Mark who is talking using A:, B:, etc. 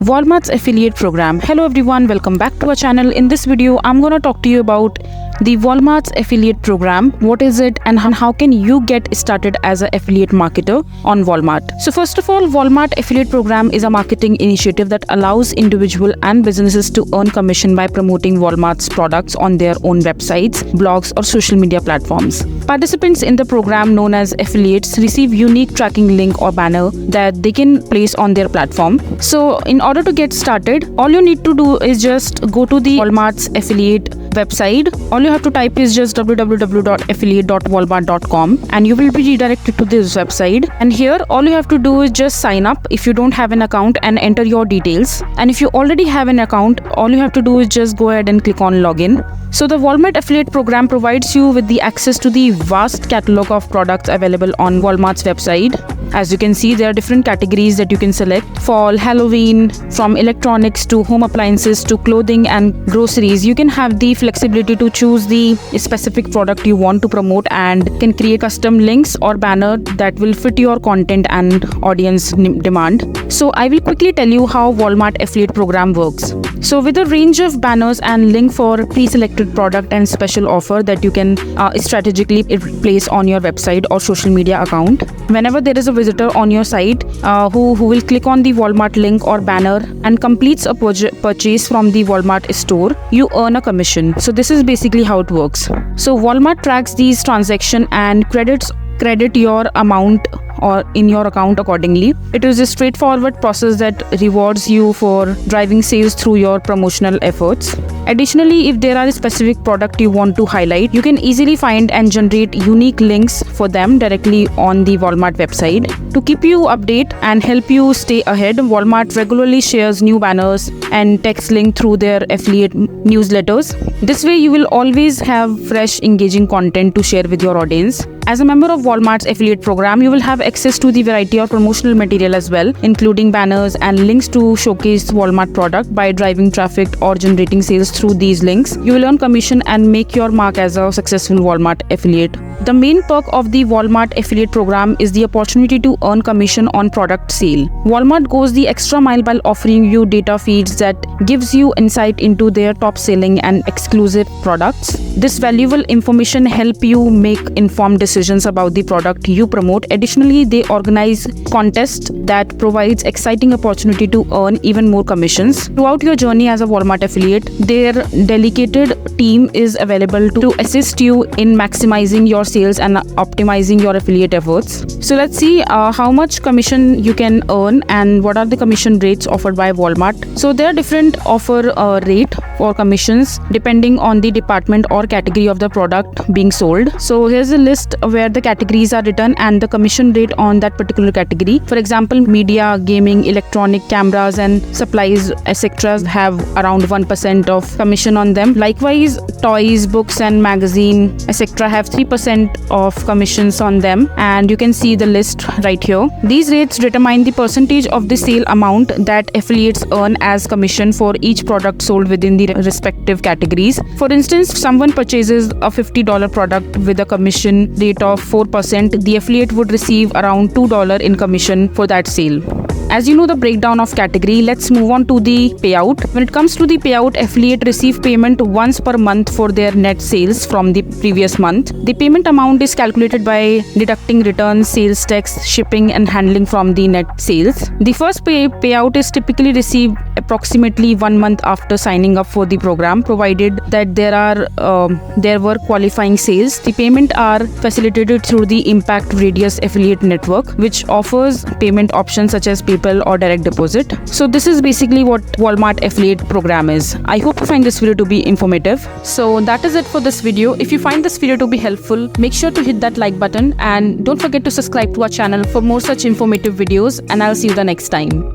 A: Walmart's affiliate program. Hello everyone, welcome back to our channel. In this video, I'm going to talk to you about the Walmart's affiliate program. What is it and how can you get started as an affiliate marketer on Walmart? So first of all, Walmart affiliate program is a marketing initiative that allows individual and businesses to earn commission by promoting Walmart's products on their own websites, blogs or social media platforms. Participants in the program known as affiliates receive unique tracking link or banner that they can place on their platform. So in order to get started, all you need to do is just go to the Walmart's affiliate website. All you have to type is just www.affiliate.walmart.com and you will be redirected to this website. And here all you have to do is just sign up if you don't have an account and enter your details. And if you already have an account, all you have to do is just go ahead and click on login. So the Walmart affiliate program provides you with the access to the vast catalog of products available on Walmart's website. As you can see, there are different categories that you can select: fall, Halloween, from electronics to home appliances to clothing and groceries. You can have the flexibility to choose the specific product you want to promote and can create custom links or banner that will fit your content and audience demand. So I will quickly tell you how Walmart affiliate program works. So with a range of banners and link for pre-selected product and special offer that you can strategically place on your website or social media account, whenever there is a visitor on your site who will click on the Walmart link or banner and completes a purchase from the Walmart store, you earn a commission. So this is basically how it works. So Walmart tracks these transactions and credit your amount or in your account accordingly. It is a straightforward process that rewards you for driving sales through your promotional efforts. Additionally, if there are a specific product you want to highlight, you can easily find and generate unique links for them directly on the Walmart website. To keep you updated and help you stay ahead, Walmart regularly shares new banners and text link through their affiliate newsletters. This way you will always have fresh, engaging content to share with your audience. As a member of Walmart's affiliate program, you will have access to the variety of promotional material as well, including banners and links to showcase Walmart product. By driving traffic or generating sales through these links, you will earn commission and make your mark as a successful Walmart affiliate. The main perk of the Walmart affiliate program is the opportunity to earn commission on product sale. Walmart goes the extra mile by offering you data feeds that gives you insight into their top selling and exclusive products. This valuable information help you make informed decisions about the product you promote. Additionally, they organize contests that provides exciting opportunity to earn even more commissions. Throughout your journey as a Walmart affiliate, their dedicated team is available to assist you in maximizing your sales and optimizing your affiliate efforts. So let's see how much commission you can earn and what are the commission rates offered by Walmart. So there are different offer rate for commissions depending on the department or category of the product being sold. So here's a list where the categories are written and the commission rate on that particular category. For example, media, gaming, electronic, cameras and supplies, etc. have around 1% of commission on them. Likewise, toys, books and magazine, etc. have 3% of commissions on them, and you can see the list right here. These rates determine the percentage of the sale amount that affiliates earn as commission for each product sold within the respective categories. For instance, if someone purchases a $50 product with a commission rate of 4%, the affiliate would receive around $2 in commission for that sale. As you know the breakdown of category, let's move on to the payout. When it comes to the payout, affiliate receive payment once per month for their net sales from the previous month. The payment amount is calculated by deducting returns, sales tax, shipping and handling from the net sales. The first payout is typically received approximately 1 month after signing up for the program, provided that there were qualifying sales. The payment are facilitated through the Impact Radius affiliate network, which offers payment options such as PayPal or direct deposit. So this is basically what Walmart affiliate program is. I hope you find this video to be informative. So that is it for this video. If you find this video to be helpful, make sure to hit that like button and don't forget to subscribe to our channel for more such informative videos, and I'll see you the next time.